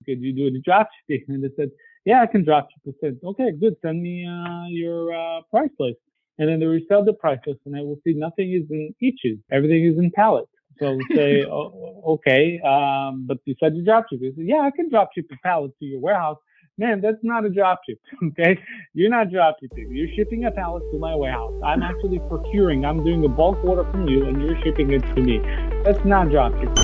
could you do the drop shipping? And they said, yeah, I can drop ship. I said, okay, good. Send me your price list. And then they resell the price list, and I will see nothing is in eaches. Everything is in pallets. So I would say, oh, okay, but you said you drop ship. He said, yeah, I can drop ship a pallet to your warehouse. Man, that's not a drop ship, okay? You're not drop shipping. You're shipping a pallet to my warehouse. I'm actually procuring. I'm doing a bulk order from you, and you're shipping it to me. That's not drop shipping.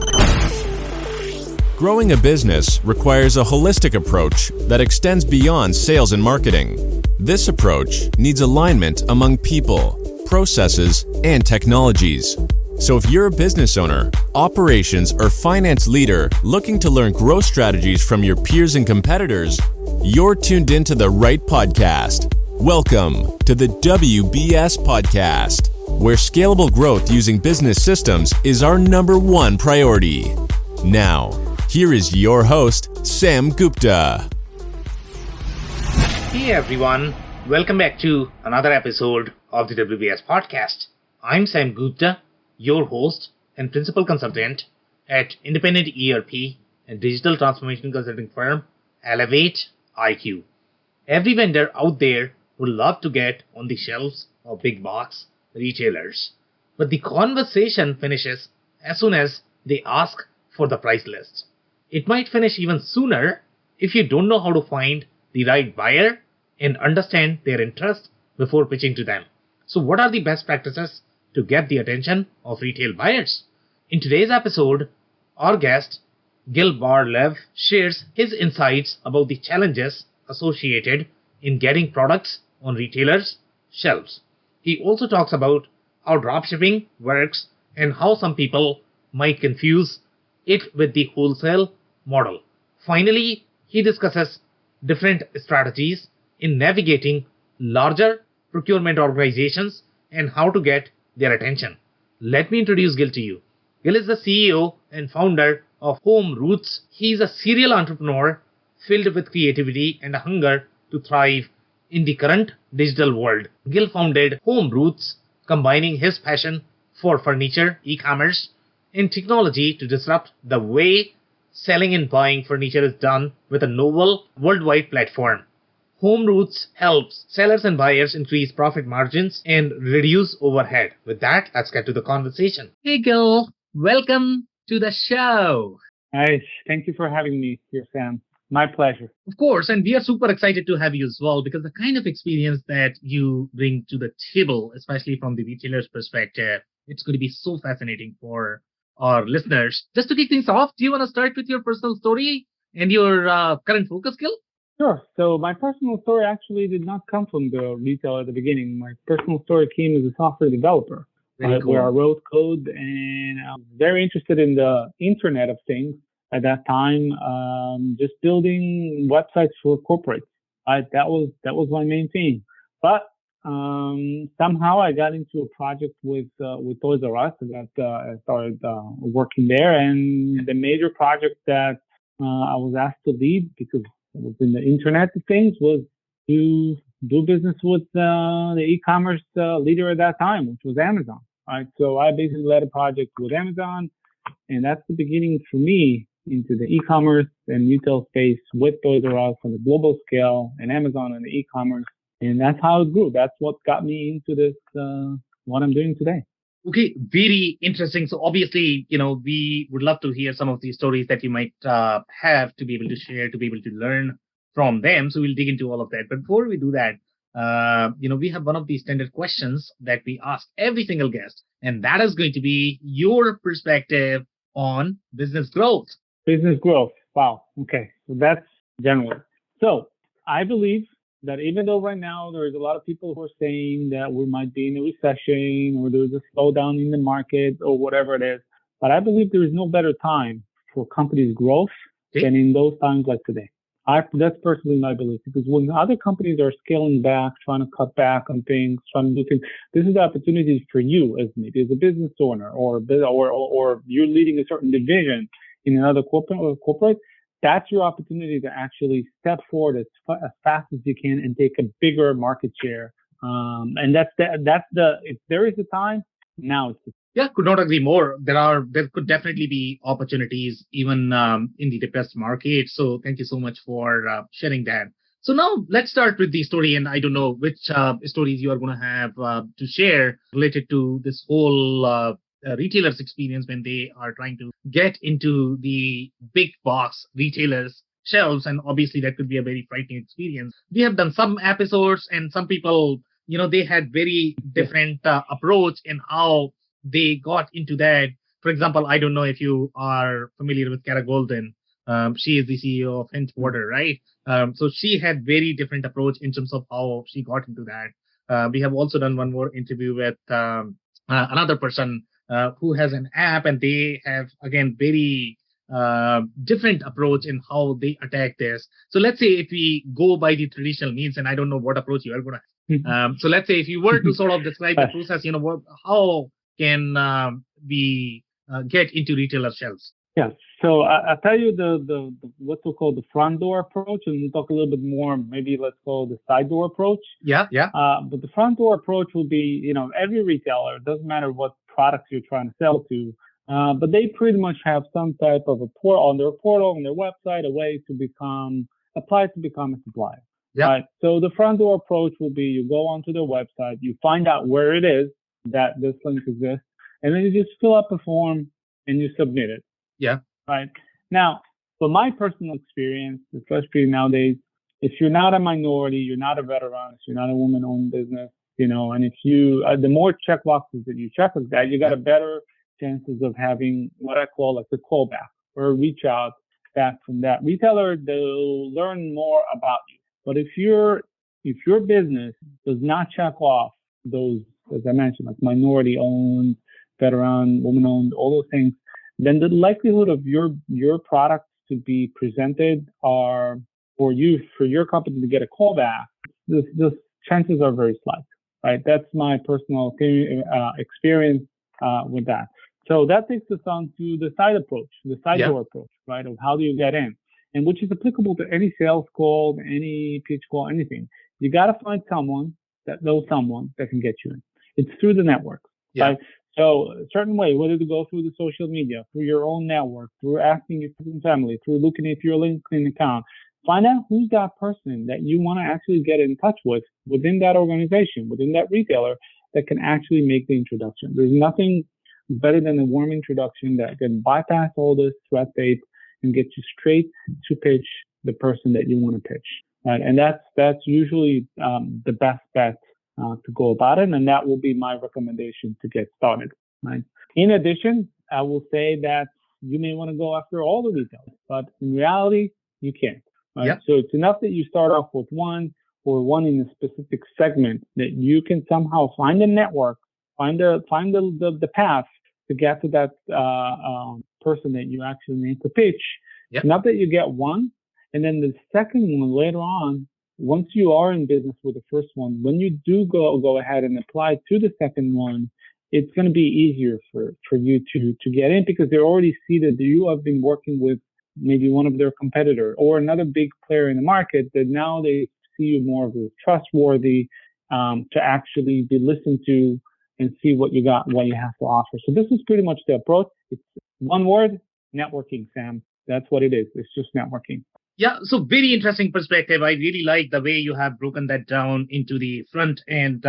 Growing a business requires a holistic approach that extends beyond sales and marketing. This approach needs alignment among people, processes, and technologies. So if you're a business owner, operations, or finance leader looking to learn growth strategies from your peers and competitors, you're tuned into the right podcast. Welcome to the WBS Podcast, where scalable growth using business systems is our number one priority. Now, here is your host, Sam Gupta. Hey everyone, welcome back to another episode of the WBS Podcast. I'm Sam Gupta, your host and principal consultant at independent ERP and digital transformation consulting firm Elevate IQ. Every vendor out there would love to get on the shelves of big box retailers, but the conversation finishes as soon as they ask for the price list. It might finish even sooner if you don't know how to find the right buyer and understand their interest before pitching to them. So what are the best practices to get the attention of retail buyers? In today's episode, our guest, Gil Bar-Lev, shares his insights about the challenges associated in getting products on retailers' shelves. He also talks about how dropshipping works and how some people might confuse it with the wholesale model. Finally, he discusses different strategies in navigating larger procurement organizations and how to get their attention. Let me introduce Gil to you. Gil is the CEO and founder of Home Roots. He's a serial entrepreneur filled with creativity and a hunger to thrive in the current digital world. Gil founded Home Roots, combining his passion for furniture, e-commerce, and technology to disrupt the way selling and buying furniture is done with a novel worldwide platform. Home Roots helps sellers and buyers increase profit margins and reduce overhead. With that, let's get to the conversation. Hey Gil, welcome to the show. Nice. Thank you for having me here, Sam. My pleasure. Of course, and we are super excited to have you as well because the kind of experience that you bring to the table, especially from the retailer's perspective, it's going to be so fascinating for our listeners. Just to kick things off, do you want to start with your personal story and your current focus, Gil? Sure. So my personal story actually did not come from the retail at the beginning. My personal story came as a software developer, Very cool. where I wrote code, and I was very interested in the Internet of Things at that time, just building websites for corporates. That was my main thing. But somehow I got into a project with Toys R Us. I started working there, and the major project that I was asked to lead because it was in the Internet of Things was to do business with the e-commerce leader at that time, which was Amazon. Right, so I basically led a project with Amazon, and that's the beginning for me into the e-commerce and retail space with Toys R Us on a global scale and Amazon on the e-commerce. And that's how it grew. That's what got me into this, what I'm doing today. Okay, very interesting. So obviously, we would love to hear some of the stories that you might have to be able to share, to be able to learn from them. So we'll dig into all of that. But before we do that, we have one of the standard questions that we ask every single guest, and that is going to be your perspective on business growth. Business growth. Wow. Okay. So that's general. So I believe that even though right now there's a lot of people who are saying that we might be in a recession or there's a slowdown in the market or whatever it is, but I believe there is no better time for companies' growth than in those times like today. That's personally my belief, because when other companies are scaling back, trying to cut back on things, trying to do things, this is the opportunity for you as maybe as a business owner or you're leading a certain division in another corporate. That's your opportunity to actually step forward as fast as you can and take a bigger market share. And if there is a time, Now it's Yeah, could not agree more. There could definitely be opportunities even in the depressed market. So thank you so much for sharing that. So now let's start with the story, and I don't know which stories you are going to have to share related to this whole retailer's experience when they are trying to get into the big box retailers shelves, and obviously that could be a very frightening experience. We have done some episodes, and some people, they had very yes. different approach in how they got into that. For example, I don't know if you are familiar with Kara Golden. She is the CEO of Hinge Water, right? So she had very different approach in terms of how she got into that. We have also done one more interview with another person who has an app, and they have again very different approach in how they attack this. So let's say if we go by the traditional means, and I don't know what approach you are going to. So let's say if you were to sort of describe the process, how can we get into retailer shelves? Yeah. So I'll tell you the what we call the front door approach, and we'll talk a little bit more. Maybe let's call the side door approach. Yeah, yeah. But the front door approach will be, every retailer. It doesn't matter what products you're trying to sell to, but they pretty much have some type of a portal on their website, a way to become a supplier. Yeah. Right. So the front door approach will be you go onto their website, you find out where it is that this link exists, and then you just fill out the form and you submit it. Yeah. Right. Now, from my personal experience, especially nowadays, if you're not a minority, you're not a veteran, if you're not a woman-owned business, and if you, the more check boxes that you check like that, you got a better chances of having what I call like a callback or a reach out back from that retailer. They'll learn more about you. But if your business does not check off those, as I mentioned, like minority-owned, veteran, woman-owned, all those things, then the likelihood of your products to be presented are for your company to get a callback, the chances are very slight, right? That's my personal experience with that. So that takes us on to the side approach, the side door approach, right? Of how do you get in, and which is applicable to any sales call, any pitch call, anything. You got to find someone that knows someone that can get you in. It's through the network, right? So a certain way, whether to go through the social media, through your own network, through asking your friends and family, through looking at your LinkedIn account, find out who's that person that you want to actually get in touch with within that organization, within that retailer that can actually make the introduction. There's nothing better than a warm introduction that can bypass all this threat tape and get you straight to pitch the person that you want to pitch. Right? And that's usually the best bet to go about it, and that will be my recommendation to get started. Right. In addition, I will say that you may want to go after all the retailers, but in reality, you can't. Right. Yep. So it's enough that you start off with one or one in a specific segment that you can somehow find a network, find the path to get to that person that you actually need to pitch. Yep. Enough that you get one, and then the second one later on. Once you are in business with the first one, when you do go ahead and apply to the second one, it's going to be easier for you to get in because they already see that you have been working with maybe one of their competitors or another big player in the market, that now they see you more as trustworthy to actually be listened to and see what you got, what you have to offer. So this is pretty much the approach. It's one word, networking, Sam. That's what it is. It's just networking. Yeah, so very interesting perspective. I really like the way you have broken that down into the front and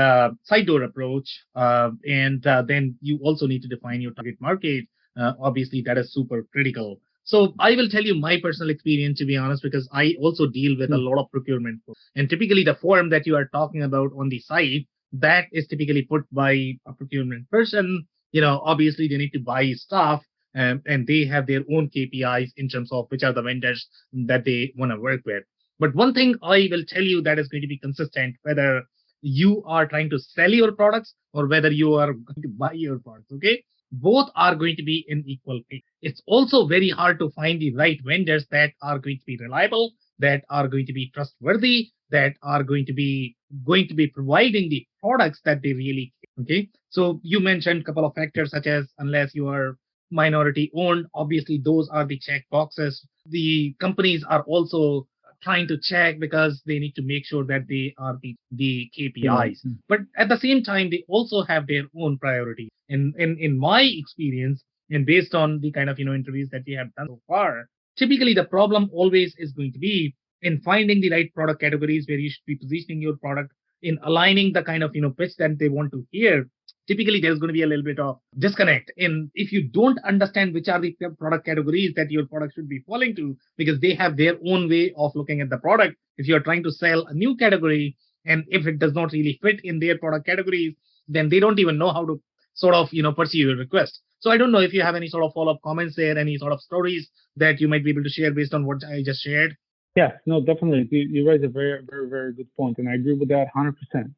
side door approach. And then you also need to define your target market. Obviously, that is super critical. So I will tell you my personal experience, to be honest, because I also deal with a lot of procurement. And typically the form that you are talking about on the site, that is typically put by a procurement person. Obviously they need to buy stuff. And they have their own KPIs in terms of which are the vendors that they want to work with. But one thing I will tell you that is going to be consistent, whether you are trying to sell your products or whether you are going to buy your products, okay? Both are going to be in equal pay. It's also very hard to find the right vendors that are going to be reliable, that are going to be trustworthy, that are going to be providing the products that they really care, okay? So you mentioned a couple of factors such as unless you are minority owned, obviously those are the check boxes. The companies are also trying to check because they need to make sure that they are the KPIs. But at the same time, they also have their own priorities. And in my experience, and based on the kind of interviews that we have done so far, typically the problem always is going to be in finding the right product categories where you should be positioning your product, in aligning the kind of pitch that they want to hear. Typically there's going to be a little bit of disconnect in if you don't understand which are the product categories that your product should be falling to, because they have their own way of looking at the product. If you're trying to sell a new category, and if it does not really fit in their product categories, then they don't even know how to sort of pursue your request. So I don't know if you have any sort of follow-up comments there, any sort of stories that you might be able to share based on what I just shared. Yes, no, definitely. You raise a very, very, very good point, and I agree with that 100%.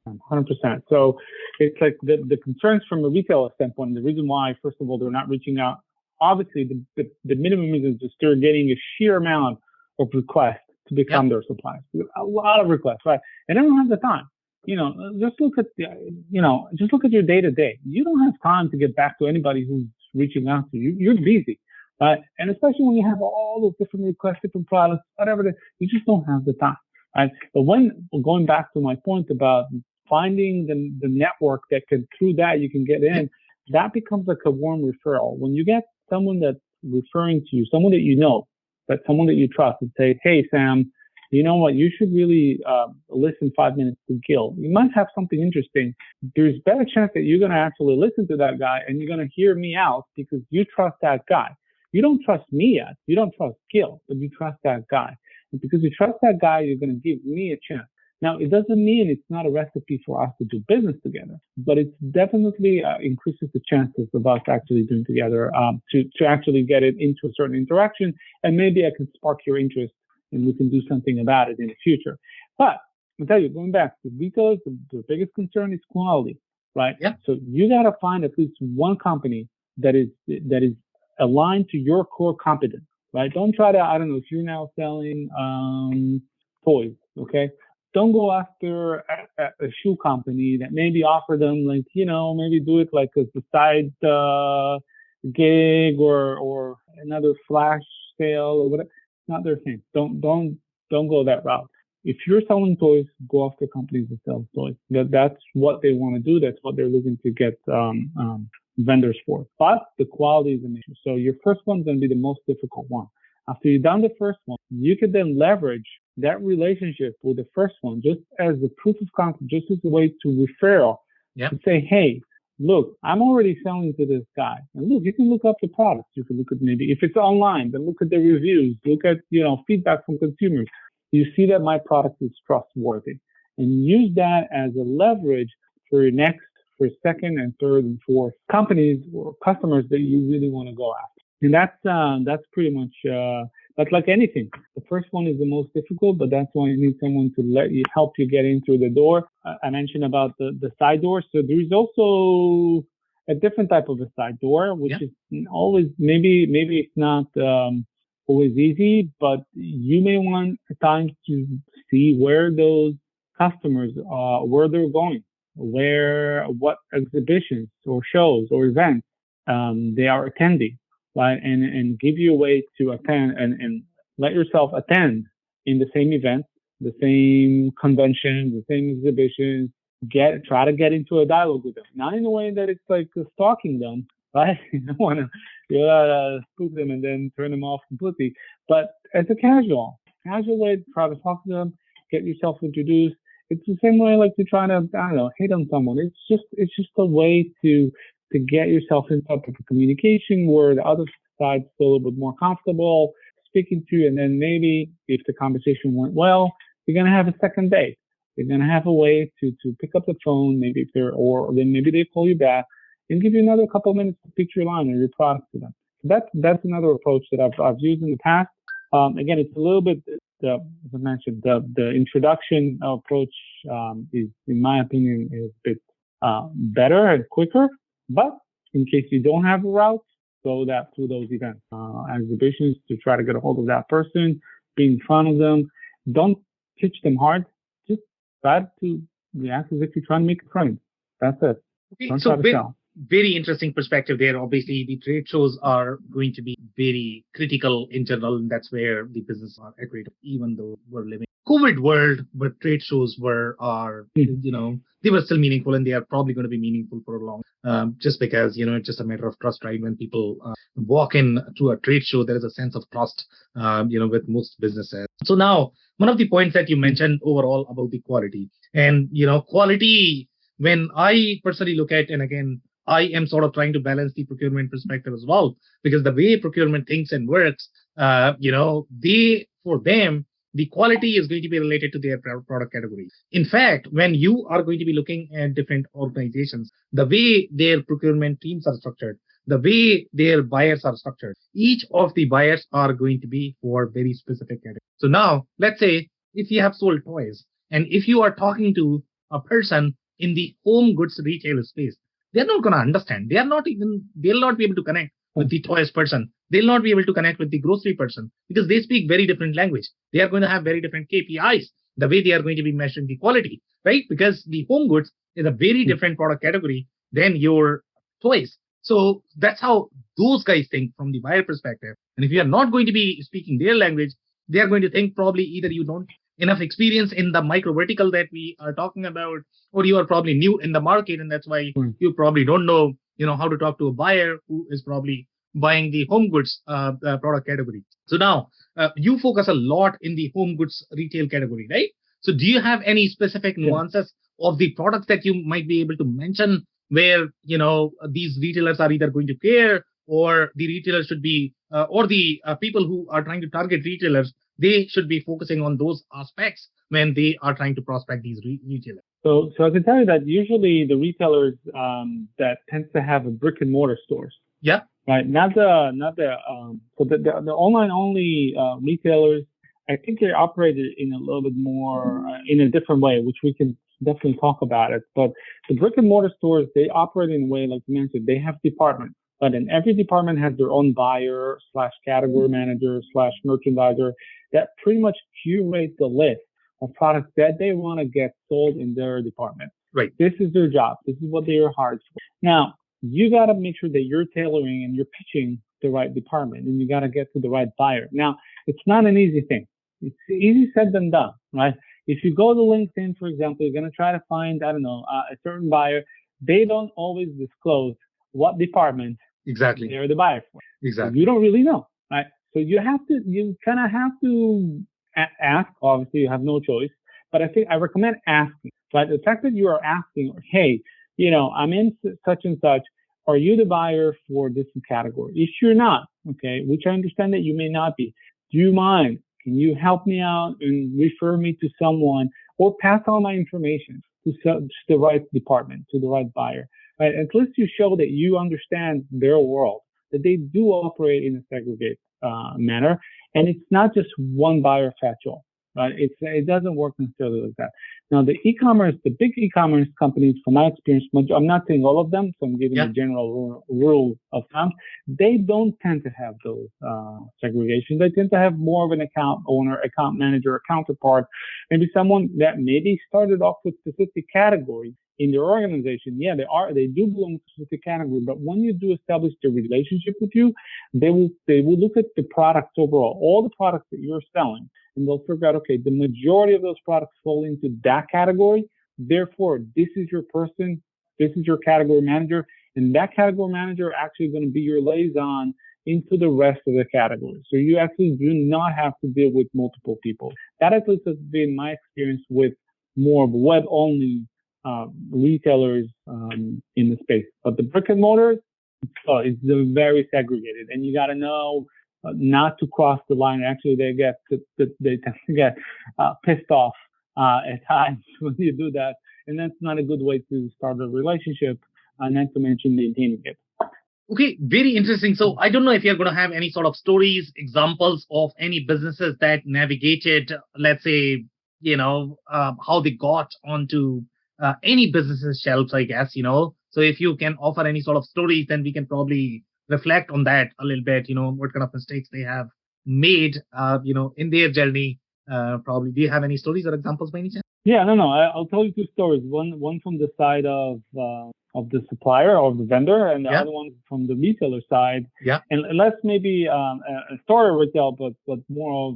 100%. So it's like the concerns from a retailer standpoint, the reason why, first of all, they're not reaching out. Obviously, the minimum is just they're getting a sheer amount of requests to become their suppliers. A lot of requests, right? And they don't have the time. Just look at just look at your day to day. You don't have time to get back to anybody who's reaching out to you. You're busy. Right? And especially when you have all those different requests, different products, whatever, you just don't have the time. Right? But when going back to my point about finding the network that can, through that you can get in, that becomes like a warm referral. When you get someone that's referring to you, someone that someone that you trust, and say, hey, Sam, you know what? You should really listen 5 minutes to Gil. You might have something interesting. There's a better chance that you're going to actually listen to that guy and you're going to hear me out because you trust that guy. You don't trust me yet. You don't trust Gil, but you trust that guy. And because you trust that guy, you're going to give me a chance. Now, it doesn't mean it's not a recipe for us to do business together, but it definitely increases the chances of us actually doing together to actually get it into a certain interaction. And maybe I can spark your interest and we can do something about it in the future. But I'll tell you, going back to retailers, the biggest concern is quality, right? Yeah. So you got to find at least one company that is aligned to your core competence, right? Don't try to, I don't know, if you're now selling toys, okay? Don't go after a shoe company that maybe offer them like, maybe do it like as a side gig or another flash sale or whatever. It's not their thing. Don't go that route. If you're selling toys, go after companies that sell toys. That's what they want to do. That's what they're looking to get vendors for. But the quality is an issue. So your first one's going to be the most difficult one. After you've done the first one, you could then leverage that relationship with the first one just as a proof of concept, just as a way to referral. To say, hey, look, I'm already selling to this guy. And look, you can look up the products. You can look at maybe if it's online, then look at the reviews, look at, feedback from consumers. You see that my product is trustworthy, and use that as a leverage for your next, for second and third and fourth companies or customers that you really want to go after. And that's pretty much, that's like anything. The first one is the most difficult, but that's why you need someone to help you get in through the door. I mentioned about the side door. So there's also a different type of a side door, which is always, maybe it's not, always easy, but you may want at times to see where those customers where they're going, what exhibitions or shows or events they are attending, right? And give you a way to attend and let yourself attend in the same events, the same conventions, the same exhibitions. Try to get into a dialogue with them, not in a way that it's like stalking them, right? You don't want to spook them and then turn them off completely, but as a casual way to try to talk to them, get yourself introduced. It's the same way like to try to, I don't know, hit on someone. It's just a way to get yourself into a communication where the other side's still a little bit more comfortable speaking to you. And then maybe if the conversation went well, you're going to have a second date. You're going to have a way to pick up the phone, maybe or then maybe they call you back and give you another couple of minutes to pitch your line or your product to them. So that's another approach that I've used in the past. Again, it's a little bit, as I mentioned, the introduction approach is, in my opinion, is a bit better and quicker. But in case you don't have a route, go through those events, exhibitions, to try to get a hold of that person, be in front of them. Don't pitch them hard. Just try to react as if you're trying to make a friend. That's it. Okay, don't try to sell. very interesting perspective there. Obviously, the trade shows are going to be very critical in general, and that's where the business are accurate. Even though we're living COVID world, but trade shows are they were still meaningful, and they are probably going to be meaningful for a long. Just because it's just a matter of trust, right? When people walk in to a trade show, there is a sense of trust, with most businesses. So now, one of the points that you mentioned overall about the quality, and quality. When I personally look at, and again, I am sort of trying to balance the procurement perspective as well, because the way procurement thinks and works, for them, the quality is going to be related to their product category. In fact, when you are going to be looking at different organizations, the way their procurement teams are structured, the way their buyers are structured, each of the buyers are going to be for very specific category. So now, let's say if you have sold toys, and if you are talking to a person in the home goods retail space, they're not going to understand. They'll not be able to connect with the toys person. They'll not be able to connect with the grocery person because they speak very different language. They are going to have very different KPIs, the way they are going to be measuring the quality, right? Because the home goods is a very different product category than your toys. So that's how those guys think from the buyer perspective. And if you are not going to be speaking their language, they are going to think probably either you don't enough experience in the micro vertical that we are talking about, or you are probably new in the market, and that's why you probably don't know, how to talk to a buyer who is probably buying the home goods product category. So now you focus a lot in the home goods retail category, right? So do you have any specific nuances of the products that you might be able to mention where these retailers are either going to care, or the retailers should be, or the people who are trying to target retailers, they should be focusing on those aspects when they are trying to prospect these retailers? So I can tell you that usually the retailers that tends to have a brick and mortar stores. Yeah. Right. Not the so the online only retailers. I think they're operated in a little bit more in a different way, which we can definitely talk about it. But the brick and mortar stores, they operate in a way, like you mentioned, they have departments. But in every department has their own buyer / category manager / merchandiser that pretty much curate the list of products that they want to get sold in their department. Right. This is their job. This is what they are hired for. Now, you got to make sure that you're tailoring and you're pitching the right department, and you got to get to the right buyer. Now, it's not an easy thing. It's easy said than done, right? If you go to LinkedIn, for example, you're going to try to find, a certain buyer. They don't always disclose what department exactly they're the buyer for. Exactly. So you don't really know, right? So you kind of have to ask. Obviously, you have no choice, but I recommend asking. But the fact that you are asking, hey, I'm in such and such, are you the buyer for this category? If you're not, okay, which I understand that you may not be, do you mind? Can you help me out and refer me to someone, or pass on my information to the right department, to the right buyer? Right? At least you show that you understand their world, that they do operate in a segregated manner, and it's not just one buyer fetch all. Right? It doesn't work necessarily like that. Now, the big e-commerce companies, from my experience, I'm not saying all of them, so I'm giving a general rule of thumb. They don't tend to have those segregations. They tend to have more of an account owner, account manager, a counterpart, maybe someone that maybe started off with specific categories in their organization. Yeah, they do belong to a specific category, but when you do establish the relationship with you, they will look at the products overall, all the products that you're selling, and they'll figure out, okay, the majority of those products fall into that category. Therefore, this is your person, this is your category manager, and that category manager actually going to be your liaison into the rest of the category. So you actually do not have to deal with multiple people. That at least has been my experience with more of web-only retailers in the space. But the brick and mortar, it's very segregated, and you got to know not to cross the line. Actually, they tend to get pissed off at times when you do that, and that's not a good way to start a relationship, not to mention maintaining it. Okay, very interesting. So I don't know if you're going to have any sort of stories, examples of any businesses that navigated, let's say, how they got onto any business's shelves, I guess, So if you can offer any sort of stories, then we can probably reflect on that a little bit, what kind of mistakes they have made, in their journey. Probably, do you have any stories or examples by any chance? Yeah, no, I'll tell you two stories. One from the side of of the supplier or the vendor, and the Yeah. other one from the retailer side. Yeah. And less maybe a story retail, but more of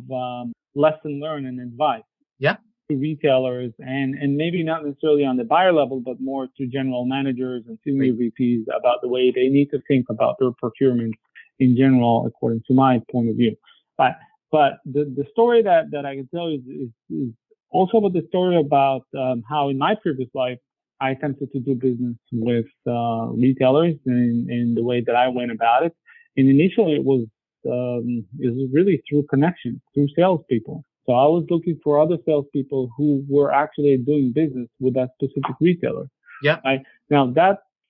lesson learned and advice Yeah. to retailers, and maybe not necessarily on the buyer level, but more to general managers and senior VPs about the way they need to think about their procurement in general, according to my point of view. But the story that I can tell you is also about the story about how in my previous life I attempted to do business with retailers in the way that I went about it. And initially it was really through connections, through salespeople. So I was looking for other salespeople who were actually doing business with that specific retailer. Yeah. Right? Now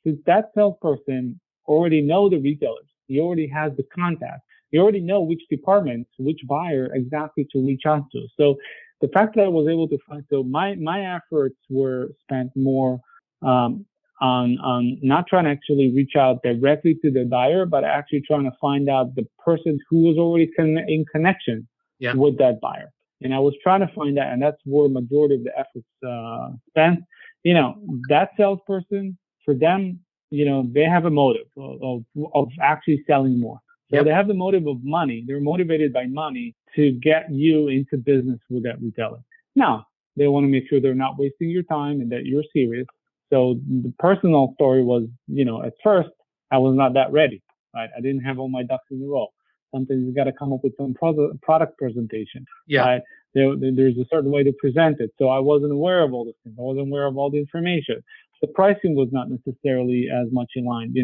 since that salesperson already know the retailers, he already has the contact. You already know which department, which buyer exactly to reach out to. So the fact that I was able to find, so my efforts were spent more on not trying to actually reach out directly to the buyer, but actually trying to find out the person who was already in connection with that buyer. And I was trying to find that, and that's where majority of the efforts spent. That salesperson, for them, they have a motive of actually selling more. So they have the motive of money. They're motivated by money to get you into business with that retailer. Now, they want to make sure they're not wasting your time and that you're serious. So the personal story was, at first, I was not that ready. Right? I didn't have all my ducks in a row. Sometimes you got to come up with some product presentation. Yeah. Right? There's a certain way to present it. So I wasn't aware of all those things. I wasn't aware of all the information. The pricing was not necessarily as much in line.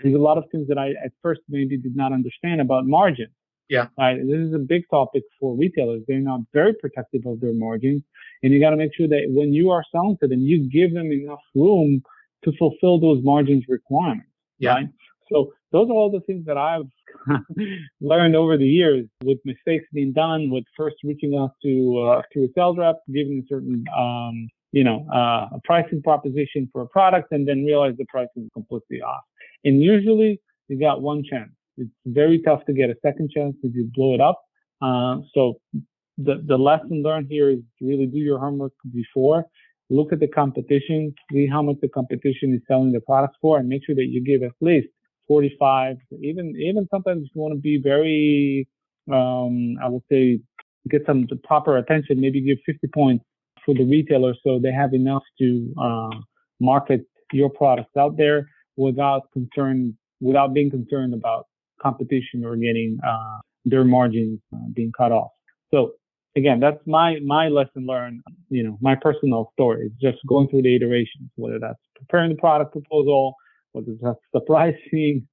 There's a lot of things that I at first maybe did not understand about margin. Yeah. Right. This is a big topic for retailers. They're not very protective of their margins. And you got to make sure that when you are selling to them, you give them enough room to fulfill those margins requirements. Yeah. Right. So those are all the things that I've learned over the years, with mistakes being done, with first reaching out to a sales rep, giving a certain a pricing proposition for a product, and then realize the pricing is completely off. And usually you got one chance. It's very tough to get a second chance if you blow it up. So the lesson learned here is to really do your homework before. Look at the competition, see how much the competition is selling the products for, and make sure that you give at least 45, even sometimes if you want to be very, I would say, get some the proper attention, maybe give 50 points for the retailer so they have enough to market your products out there without being concerned about competition or getting their margins being cut off. So again, that's my lesson learned. My personal story is just going through the iterations, whether that's preparing the product proposal, whether that's the pricing,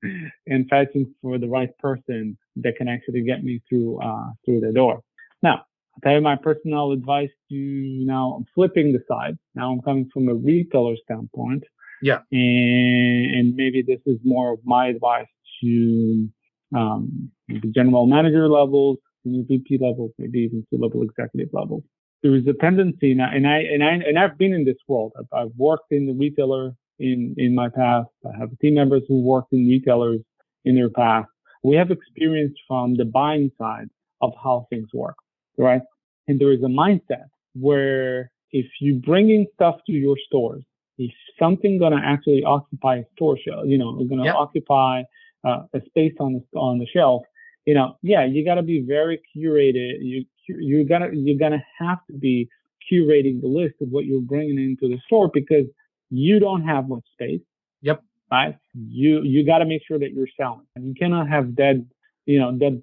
and fighting for the right person that can actually get me through the door. Now, I'll tell you my personal advice to now. I'm flipping the side. Now I'm coming from a retailer standpoint. Yeah. And maybe this is more of my advice to the general manager levels, senior VP levels, maybe even C-level executive levels. There is a tendency now, and I've been in this world. I've worked in the retailer in my past. I have team members who worked in retailers in their past. We have experience from the buying side of how things work, right? And there is a mindset where if you bring in stuff to your stores, if something going to actually occupy a store shelf, going to occupy a space on the shelf, you got to be very curated. You're gonna have to be curating the list of what you're bringing into the store because you don't have much space. Yep. Right. You got to make sure that you're selling, and you cannot have dead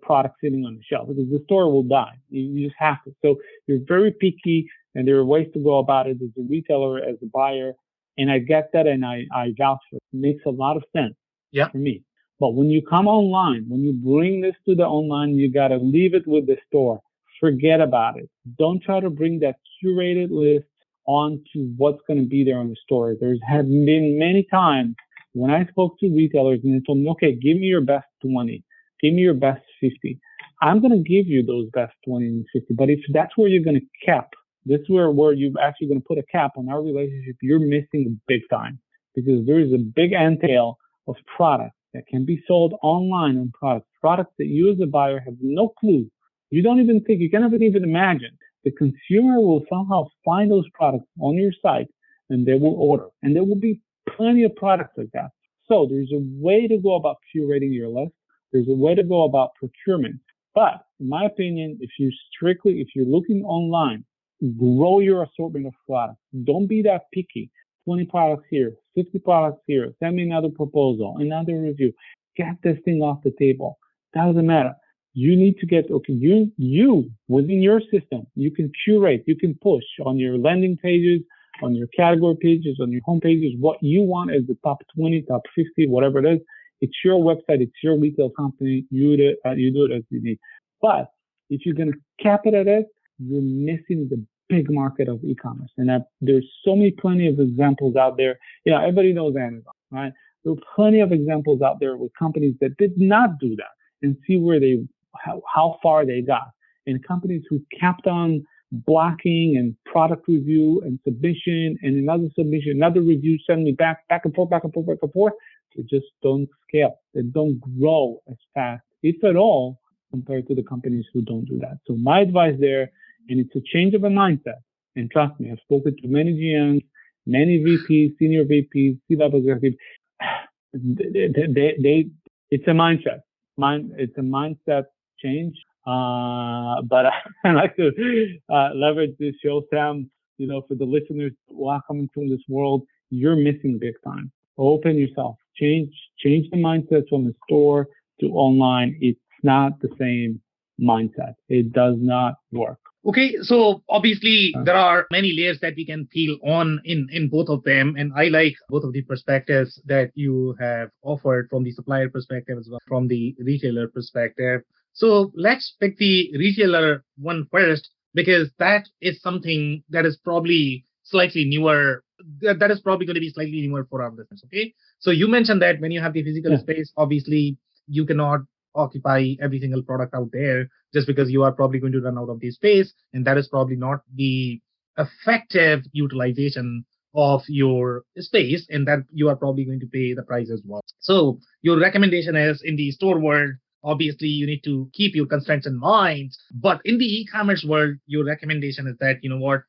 product sitting on the shelf because the store will die. You just have to. So you're very picky, and there are ways to go about it as a retailer, as a buyer. And I get that, and I vouch for it. It makes a lot of sense for me. But when you come online, when you bring this to the online, you got to leave it with the store. Forget about it. Don't try to bring that curated list onto what's going to be there on the store. There's have been many times when I spoke to retailers and they told me, okay, give me your best 20. Give me your best 50. I'm going to give you those best 20 and 50. But if that's where you're going to cap, this is where you're actually going to put a cap on our relationship, you're missing big time because there is a big entail of products that can be sold online on products that you as a buyer have no clue. You don't even think, you cannot even imagine. The consumer will somehow find those products on your site and they will order. And they will be plenty of products like that. So there's a way to go about curating your list. There's a way to go about procurement. But in my opinion, if you're looking online, grow your assortment of products. Don't be that picky. 20 products here, 50 products here. Send me another proposal, another review. Get this thing off the table. Doesn't matter. You need to get, okay, you within your system, you can curate, you can push on your landing pages, on your category pages, on your home pages, what you want is the top 20, top 50, whatever it is. It's your website, it's your retail company. You do it as you need. But if you're going to cap it at it, you're missing the big market of e-commerce. And there's plenty of examples out there. Everybody knows Amazon, right? There are plenty of examples out there with companies that did not do that and see how far they got. And companies who kept on blocking and product review and submission and another submission, another review, send me back and forth, they just don't scale. They don't grow as fast, if at all, compared to the companies who don't do that. So my advice there, and it's a change of a mindset. And trust me, I've spoken to many GMs, many VPs, senior VPs, C-level executives. It's a mindset. It's a mindset change. But I like to leverage this show, Sam. For the listeners who are coming from this world, you're missing big time. Open yourself. Change the mindset from the store to online. It's not the same mindset. It does not work. Okay, so obviously there are many layers that we can peel on in both of them, and I like both of the perspectives that you have offered, from the supplier perspective as well from the retailer perspective. So let's pick the retailer one first, because that is something that is probably slightly newer. That is probably going to be slightly newer for our business. Okay, so you mentioned that when you have the physical space, obviously you cannot occupy every single product out there, just because you are probably going to run out of the space, and that is probably not the effective utilization of your space, and that you are probably going to pay the price as well. So your recommendation is, in the store world, obviously you need to keep your constraints in mind, but in the e-commerce world, your recommendation is that,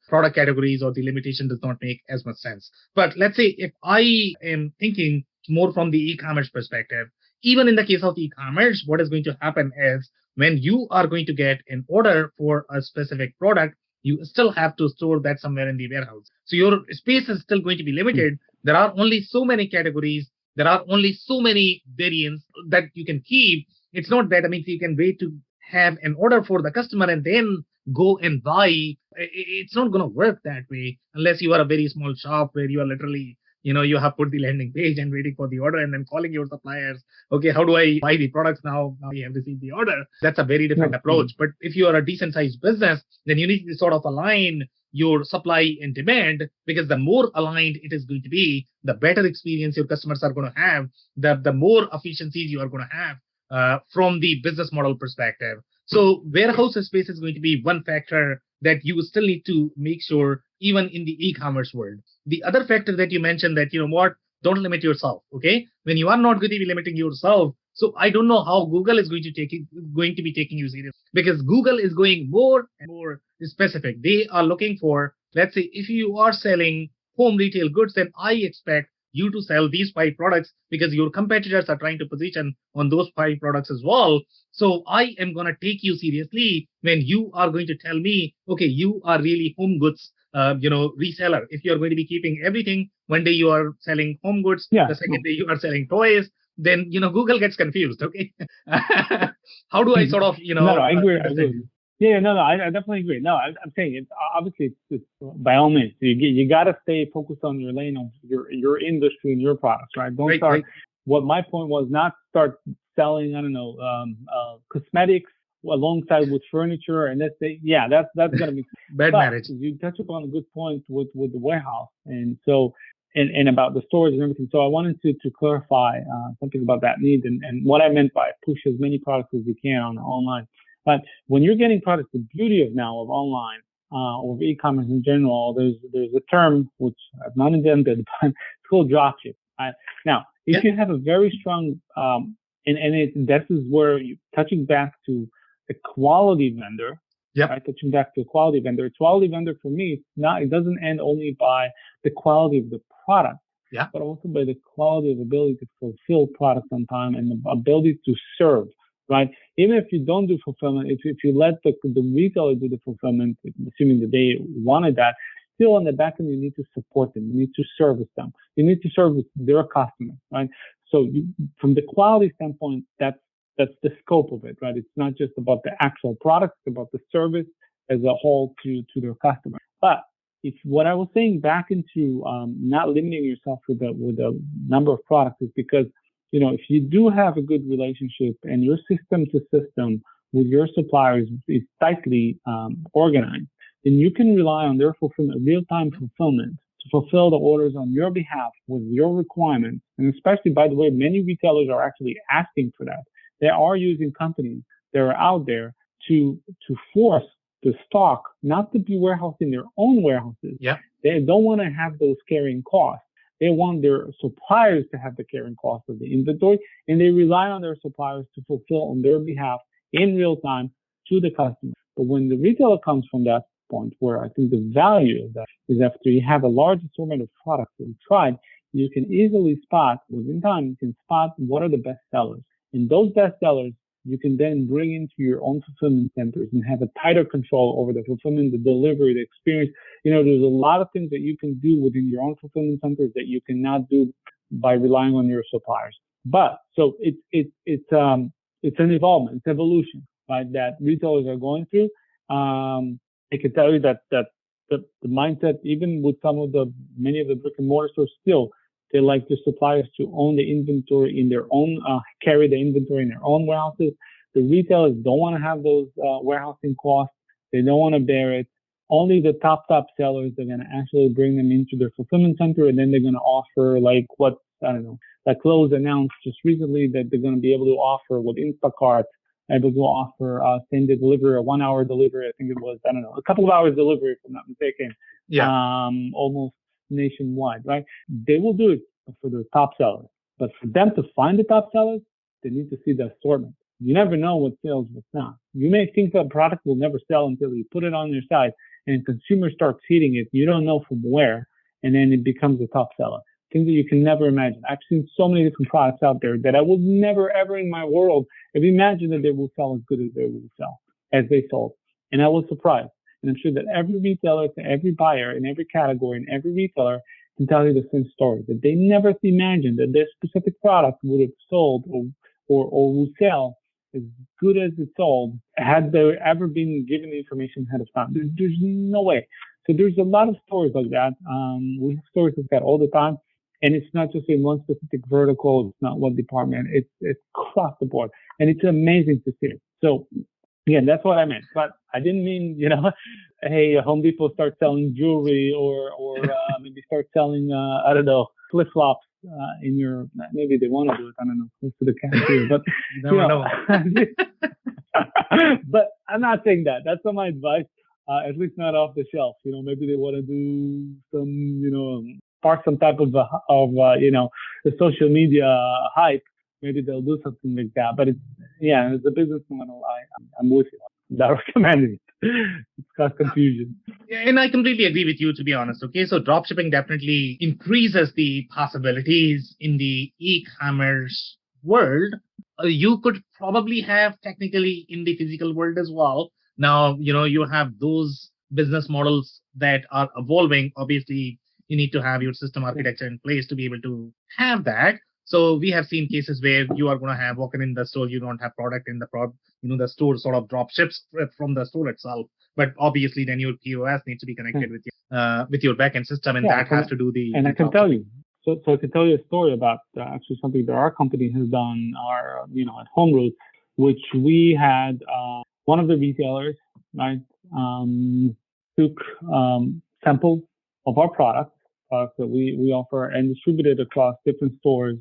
product categories or the limitation does not make as much sense. But let's say if I am thinking more from the e-commerce perspective, even in the case of e-commerce, what is going to happen is, when you are going to get an order for a specific product, you still have to store that somewhere in the warehouse. So your space is still going to be limited. There are only so many categories. There are only so many variants that you can keep. It's not that, you can wait to have an order for the customer and then go and buy. It's not going to work that way, unless you are a very small shop where you are literally, you have put the landing page and waiting for the order and then calling your suppliers. Okay, how do I buy the products now? Now you have received the order. That's a very different approach. But if you are a decent sized business, then you need to sort of align your supply and demand, because the more aligned it is going to be, the better experience your customers are going to have, the more efficiencies you are going to have from the business model perspective. So warehouse space is going to be one factor that you still need to make sure, even in the e-commerce world. The other factor that you mentioned, that, don't limit yourself. Okay, when you are not going to be limiting yourself, so I don't know how Google is going to be taking you serious, because Google is going more and more specific. They are looking for, let's say, if you are selling home retail goods, then I expect you to sell these 5 products, because your competitors are trying to position on those 5 products as well. So I am going to take you seriously when you are going to tell me, okay, you are really home goods reseller. If you're going to be keeping everything, one day you are selling home goods, the second day you are selling toys, then Google gets confused. Okay, how do I sort of No, I agree. Yeah, no, I definitely agree. No, I'm saying it's obviously it's by all means you got to stay focused on your lane, on your industry and your products, right? Don't start. Right. What my point was, not start selling, I don't know, cosmetics alongside with furniture, and that's gonna be bad marriage. You touch upon a good point with the warehouse, and so and about the stores and everything. So I wanted to clarify something about that need and what I meant by push as many products as you can on online. But when you're getting products, the beauty of online or e-commerce in general, there's a term which I've not invented, but it's called dropshipping. Now, if you have a very strong this is where you touching back to a quality vendor. Right? Touching back to a quality vendor. A quality vendor for me, it doesn't end only by the quality of the product. Yeah. but also by the quality of ability to fulfill products on time and the ability to serve, right? Even if you don't do fulfillment, if you let the retailer do the fulfillment, assuming that they wanted that, still on the back end, you need to support them. You need to service them. You need to service their customers, right? So from the quality standpoint, that's the scope of it, right? It's not just about the actual product, it's about the service as a whole to their customer. But if what I was saying back into not limiting yourself with a number of products is because if you do have a good relationship and your system to system with your suppliers is tightly organized, then you can rely on their fulfillment, real-time fulfillment to fulfill the orders on your behalf with your requirements. And especially, by the way, many retailers are actually asking for that. They are using companies that are out there to force the stock not to be warehoused in their own warehouses. Yeah. They don't want to have those carrying costs. They want their suppliers to have the carrying cost of the inventory, and they rely on their suppliers to fulfill on their behalf in real time to the customer. But when the retailer comes from that point, where I think the value of that is after you have a large assortment of products that you tried, you can easily spot, within time, you can spot what are the best sellers. And those best sellers, you can then bring into your own fulfillment centers and have a tighter control over the fulfillment, the delivery, the experience. There's a lot of things that you can do within your own fulfillment centers that you cannot do by relying on your suppliers. But so it's an evolvement, it's evolution, right? That retailers are going through. I can tell you that the mindset, even with many of the brick and mortar stores, still they like the suppliers to own the inventory in their own, carry the inventory in their own warehouses. The retailers don't want to have those warehousing costs. They don't want to bear it. Only the top sellers are going to actually bring them into their fulfillment center, and then they're going to offer like Lowe's announced just recently that they're going to be able to offer with Instacart, able to offer same-day delivery, a 1 hour delivery. I think it was, a couple of hours delivery, if I'm not mistaken. Yeah. Almost nationwide, right? They will do it for the top sellers. But for them to find the top sellers, they need to see the assortment. You never know what sells, what's not. You may think that product will never sell until you put it on your site and consumers start seeing it. You don't know from where, and then it becomes a top seller. Things that you can never imagine. I've seen so many different products out there that I would never, ever in my world have imagined that they will sell as good as they will sell, as they sold. And I was surprised. And I'm sure that every retailer, every buyer in every category, and every retailer can tell you the same story, that they never imagined that this specific product would have sold or will sell as good as it sold had they ever been given the information ahead of time. There's no way. So there's a lot of stories like that. We have stories like that all the time. And it's not just in one specific vertical. It's not one department. It's across the board. And it's amazing to see it. So again, that's what I meant. But I didn't mean, hey, Home Depot start selling jewelry or maybe start selling, flip-flops in your, maybe they want to do it, I don't know, close to the cashier. But, you never know. But I'm not saying that. That's not my advice, at least not off the shelf. Maybe they want to do some, spark some type of the social media hype. Maybe they'll do something like that. But as a business model, I'm with you. Not recommending it. It's got confusion. And I completely agree with you, to be honest. Okay, so dropshipping definitely increases the possibilities in the e-commerce world. You could probably have technically in the physical world as well. Now, you have those business models that are evolving. Obviously, you need to have your system architecture in place to be able to have that. So we have seen cases where you are going to have walking in the store, you don't have product in the store sort of drop ships from the store itself. But obviously, then your POS needs to be connected with your backend system, and that has to do the. And I can tell you, so I can tell you a story about actually something that our company has done, at HomeRoot, which we had one of the retailers, right, took samples of our products that we offer and distributed across different stores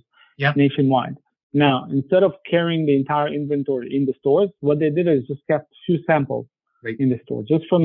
nationwide. Now, instead of carrying the entire inventory in the stores, what they did is just kept a few samples in the store, just from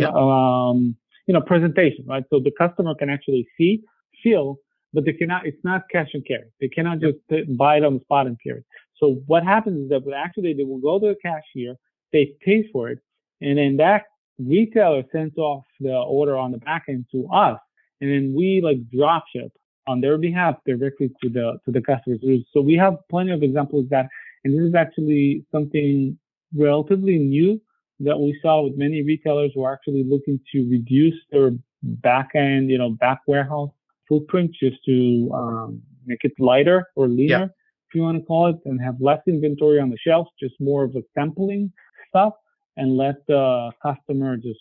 presentation, right? So the customer can actually see, feel, but they cannot. It's not cash and carry. They cannot just buy it on the spot and carry. So what happens is that actually they will go to the cashier, they pay for it, and then that retailer sends off the order on the back end to us. And then we drop ship on their behalf directly to the customers. So we have plenty of examples of that, and this is actually something relatively new that we saw with many retailers who are actually looking to reduce their back end, back warehouse footprint just to make it lighter or leaner, if you want to call it, and have less inventory on the shelves, just more of a sampling stuff, and let the customer just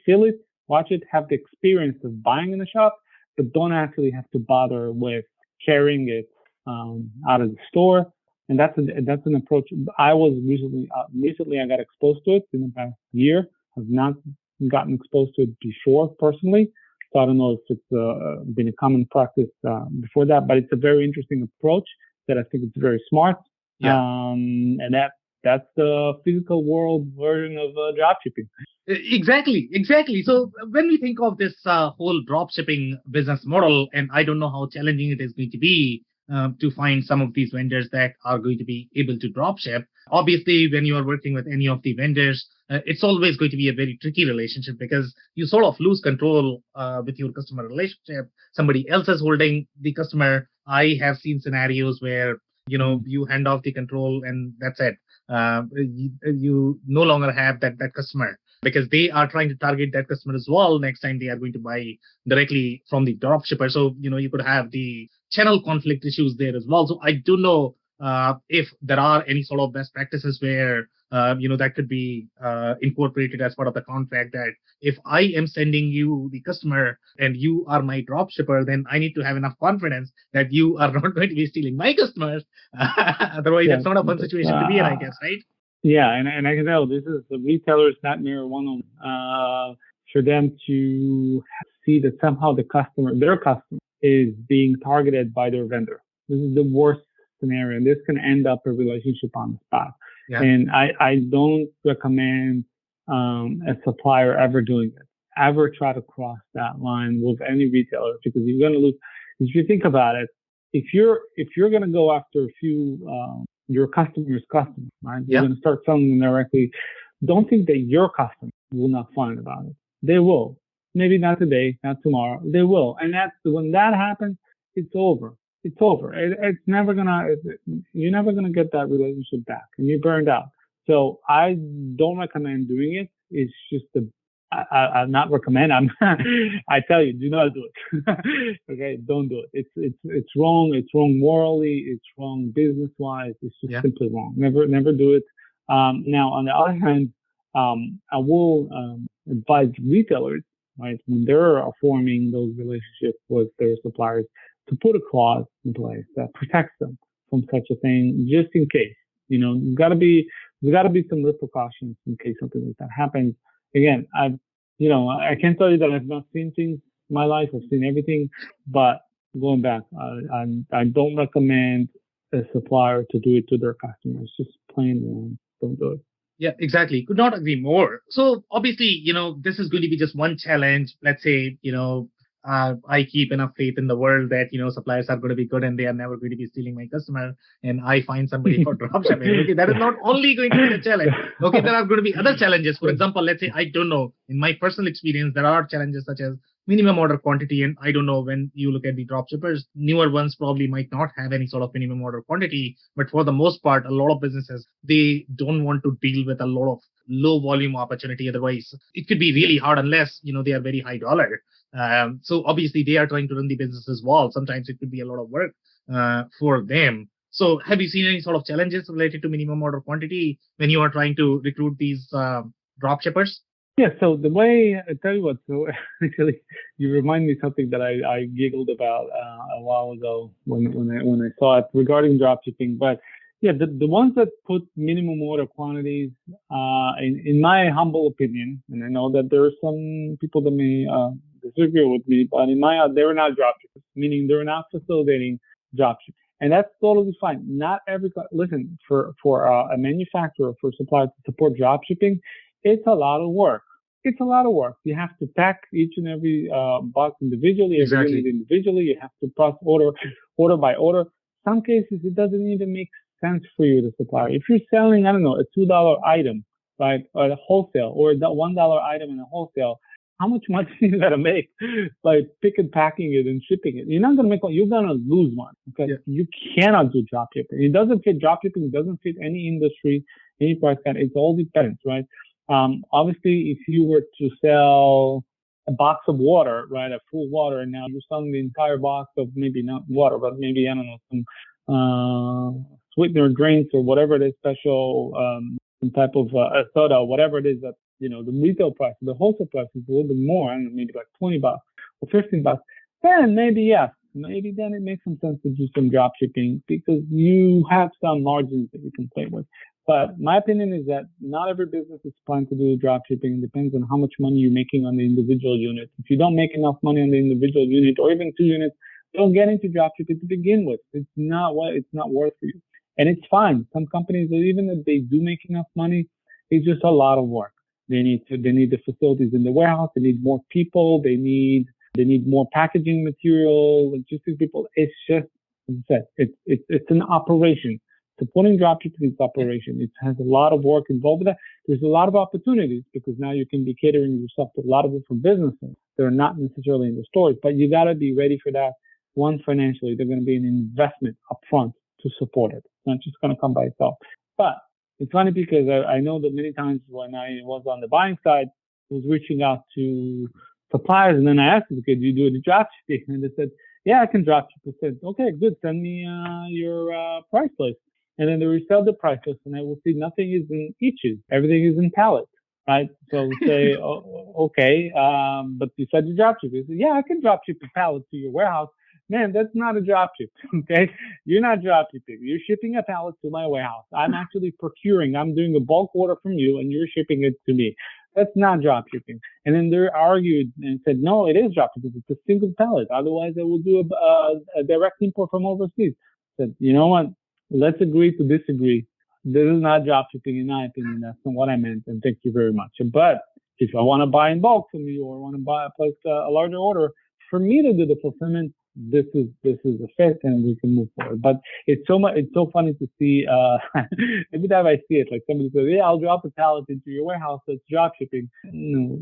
feel it, watch it, have the experience of buying in the shop, but don't actually have to bother with carrying it out of the store. And that's an approach. I was recently I got exposed to it in the past year. I've not gotten exposed to it before personally, so I don't know if it's been a common practice before that. But it's a very interesting approach that I think it's very smart. And that's the physical world version of dropshipping. Exactly. So when we think of this whole dropshipping business model, and I don't know how challenging it is going to be to find some of these vendors that are going to be able to dropship. Obviously, when you are working with any of the vendors, it's always going to be a very tricky relationship because you sort of lose control with your customer relationship. Somebody else is holding the customer. I have seen scenarios where you hand off the control and that's it. You no longer have that customer because they are trying to target that customer as well. Next time they are going to buy directly from the dropshipper. So, you could have the channel conflict issues there as well. So I don't know if there are any sort of best practices where, that could be incorporated as part of the contract that if I am sending you the customer and you are my dropshipper, then I need to have enough confidence that you are not going to be stealing my customers. Otherwise, that's not a fun situation to be in, I guess, right? Yeah, and I can tell this is the retailer's nightmare one for them to see that somehow their customer, is being targeted by their vendor. This is the worst scenario, and this can end up a relationship on the spot. Yeah. And I don't recommend a supplier ever doing it. Ever try to cross that line with any retailer because you're going to lose. If you think about it, if you're going to go after a few your customer's customer, right? You're going to start selling them directly. Don't think that your customer will not find about it. They will. Maybe not today, not tomorrow. They will. And when that happens, it's over. It's over. You're never gonna get that relationship back, and you're burned out. So I don't recommend doing it. It's just I not recommend. I tell you, do not do it. Okay, don't do it. It's wrong. It's wrong morally. It's wrong business wise. It's just simply wrong. Never do it. Now on the other hand, I will advise retailers, right, when they're forming those relationships with their suppliers, to put a clause in place that protects them from such a thing, just in case. There's got to be some repercussions in case something like that happens. Again, I can't tell you that I've not seen things in my life. I've seen everything, but going back, I don't recommend a supplier to do it to their customers. Just plain wrong. Don't do it. Yeah, exactly. Could not agree more. So obviously, this is going to be just one challenge. Let's say, I keep enough faith in the world that, suppliers are going to be good and they are never going to be stealing my customer. And I find somebody for dropshipping. Okay, that is not only going to be the challenge. Okay, there are going to be other challenges. For example, let's say, I don't know, in my personal experience, there are challenges such as minimum order quantity. And I don't know, when you look at the dropshippers, newer ones probably might not have any sort of minimum order quantity. But for the most part, a lot of businesses, they don't want to deal with a lot of low volume opportunity. Otherwise, it could be really hard unless, they are very high dollar. So obviously they are trying to run the business as well. Sometimes it could be a lot of work for them. So have you seen any sort of challenges related to minimum order quantity when you are trying to recruit these drop shippers? Yeah, so the way I tell you what, so actually you remind me something that I giggled about a while ago when I saw it regarding drop shipping. But yeah, the ones that put minimum order quantities, in my humble opinion, and I know that there are some people that may disagree with me, but they're not dropshippers, meaning they're not facilitating dropshipping, and that's totally fine. Not every listen for a manufacturer, for a supplier to support dropshipping, it's a lot of work. It's a lot of work. You have to pack each and every box individually, every unit individually. You have to process order by order. Some cases it doesn't even make sense for you, the supplier. If you're selling, I don't know, a $2 item, right, or a wholesale, or that $1 item in a wholesale, how much money you gotta make by pick and packing it and shipping it. You're not gonna make one. You're gonna lose one. Okay, you cannot do drop shipping. It doesn't fit drop shipping. It doesn't fit any industry, any price kind. It all depends, right? Obviously, if you were to sell a box of water, right, a full water, and now you're selling the entire box of maybe not water, but maybe I don't know sweetener drinks or whatever it is, special some type of soda, whatever it is that the retail price, the wholesale price is a little bit more, I don't know, maybe like $20 or $15. Then maybe yes, maybe then it makes some sense to do some drop shipping because you have some margins that you can play with. But my opinion is that not every business is planned to do drop shipping. It depends on how much money you're making on the individual unit. If you don't make enough money on the individual unit or even two units, don't get into drop shipping to begin with. It's not worth for you. And it's fine. Some companies, even if they do make enough money, it's just a lot of work. They need the facilities in the warehouse. They need more people. They need more packaging material, logistic people. It's just, as I said, it's an operation. Supporting dropshipping is operation. It has a lot of work involved with that. There's a lot of opportunities because now you can be catering yourself to a lot of different businesses that are not necessarily in the stores, but you got to be ready for that. One, financially, they're going to be an investment upfront to support it. It's not just going to come by itself. But it's funny because I know that many times when I was on the buying side, I was reaching out to suppliers, and then I asked them, okay, do you do the dropshipping? And they said, yeah, I can dropship. I said, okay, good. Send me your price list. And then they resell the price list, and I will see nothing is in eaches. Everything is in pallets, right? So we say, oh, okay, but you said you dropship. They said, yeah, I can dropship a pallet to your warehouse. Man, that's not a dropship, okay? You're not dropshipping. You're shipping a pallet to my warehouse. I'm actually procuring. I'm doing a bulk order from you, and you're shipping it to me. That's not dropshipping. And then they argued and said, no, it is dropshipping. It's a single pallet. Otherwise, I will do a direct import from overseas. I said, you know what? Let's agree to disagree. This is not dropshipping in my opinion. That's not what I meant. And thank you very much. But if I want to buy in bulk from you or want to place a larger order, for me to do the fulfillment, this is a fit and we can move forward. But it's so funny to see every time I see it, like somebody says, yeah, I'll drop a pallet into your warehouse, that's drop shipping. No,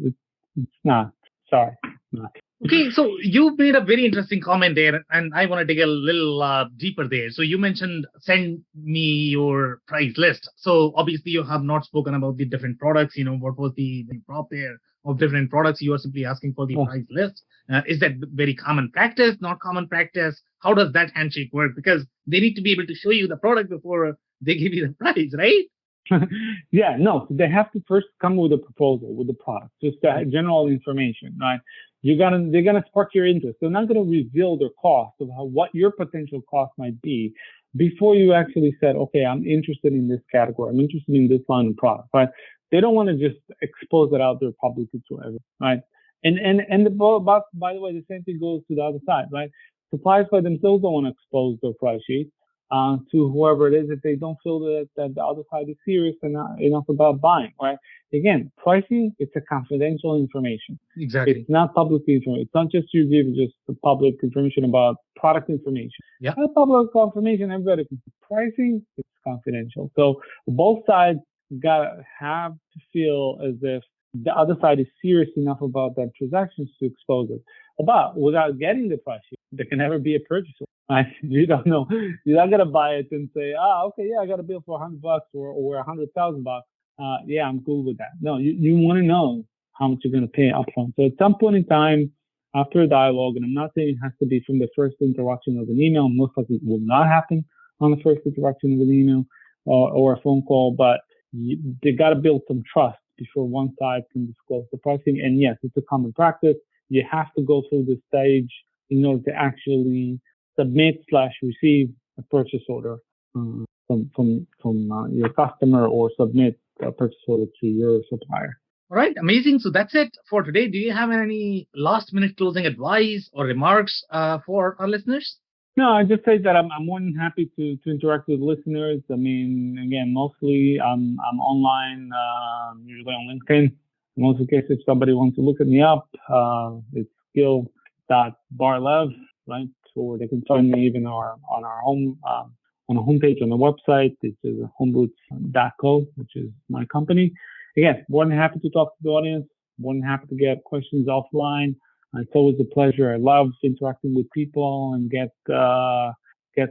it's not. Sorry, not. Okay, so you made a very interesting comment there, and I want to dig a little deeper there. So you mentioned send me your price list. So obviously you have not spoken about the different products. What was the prop there of different products? You are simply asking for the price list. Is that very common practice, not common practice? How does that handshake work? Because they need to be able to show you the product before they give you the price, right? Yeah, no, they have to first come with a proposal, with the product, just general information, right? They're gonna spark your interest. They're not gonna reveal their cost of what your potential cost might be before you actually said, okay, I'm interested in this category. I'm interested in this line of product, right? They don't want to just expose it out there publicly to everyone, right? But by the way, the same thing goes to the other side, right? Suppliers by themselves don't want to expose their price sheet to whoever it is if they don't feel that the other side is serious enough about buying, right? Again, pricing, it's a confidential information. Exactly. It's not public information. It's not just you give just the public information about product information. Yeah. Not public information, everybody can see. Pricing, it's confidential. So both sides gotta have to feel as if the other side is serious enough about that transaction to expose it. But without getting the price sheet, there can never be a purchase. You don't know. You're not gonna buy it and say, okay, yeah, I got a bill for $100 or $100,000. Yeah, I'm cool with that. No, you want to know how much you're gonna pay upfront. So at some point in time, after a dialogue, and I'm not saying it has to be from the first interaction of an email. Most likely it will not happen on the first interaction of an email or a phone call, but they got to build some trust before one side can disclose the pricing. And yes, it's a common practice. You have to go through this stage in order to actually submit/receive a purchase order from your customer or submit a purchase order to your supplier. All right, amazing. So that's it for today. Do you have any last-minute closing advice or remarks for our listeners? No, I just say that I'm more than happy to interact with listeners. I mean, again, mostly I'm online, usually on LinkedIn. In most of the cases, if somebody wants to look at me up, it's Gil Bar-Lev, right? Or they can find me even on our home on a homepage on the website. It's homeboots.co, which is my company. Again, more than happy to talk to the audience. More than happy to get questions offline. It's always a pleasure. I love interacting with people and get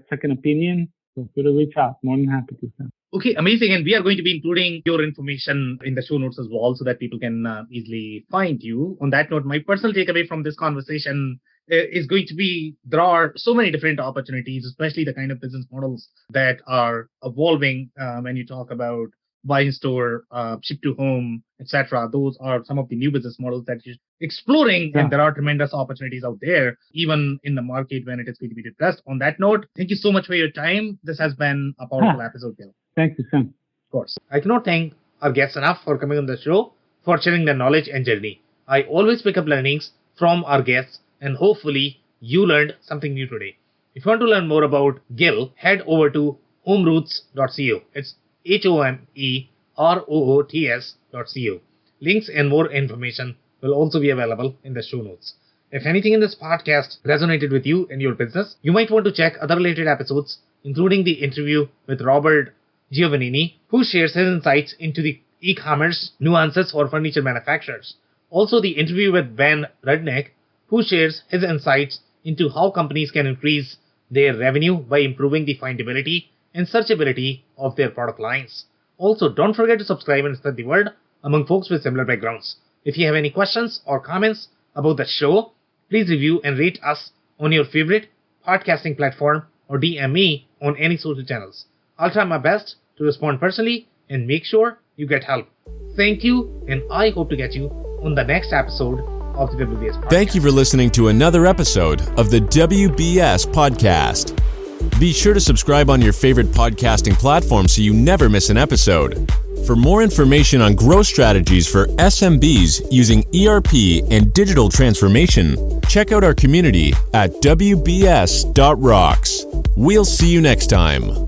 second opinion. So feel to reach out. More than happy to, Sam. Okay, amazing. And we are going to be including your information in the show notes as well so that people can easily find you. On that note, my personal takeaway from this conversation is going to be there are so many different opportunities, especially the kind of business models that are evolving when you talk about buy in store, ship to home, etc. Those are some of the new business models that you're exploring, and there are tremendous opportunities out there, even in the market when it is going to be depressed. On that note, thank you so much for your time. This has been a powerful episode, Gil. Thank you, Sam. Of course. I cannot thank our guests enough for coming on the show, for sharing their knowledge and journey. I always pick up learnings from our guests, and hopefully you learned something new today. If you want to learn more about Gil, head over to homeroots.co. It's HOMEROOTS.co. Links and more information will also be available in the show notes. If anything in this podcast resonated with you and your business, you might want to check other related episodes, including the interview with Robert Giovannini, who shares his insights into the e-commerce nuances for furniture manufacturers. Also, the interview with Ben Rudnick, who shares his insights into how companies can increase their revenue by improving the findability and searchability of their product lines. Also, don't forget to subscribe and spread the word among folks with similar backgrounds. If you have any questions or comments about the show, please review and rate us on your favorite podcasting platform or DM me on any social channels. I'll try my best to respond personally and make sure you get help. Thank you, and I hope to get you on the next episode of the WBS Podcast. Thank you for listening to another episode of the WBS Podcast. Be sure to subscribe on your favorite podcasting platform so you never miss an episode. For more information on growth strategies for SMBs using ERP and digital transformation, check out our community at WBS.rocks. We'll see you next time.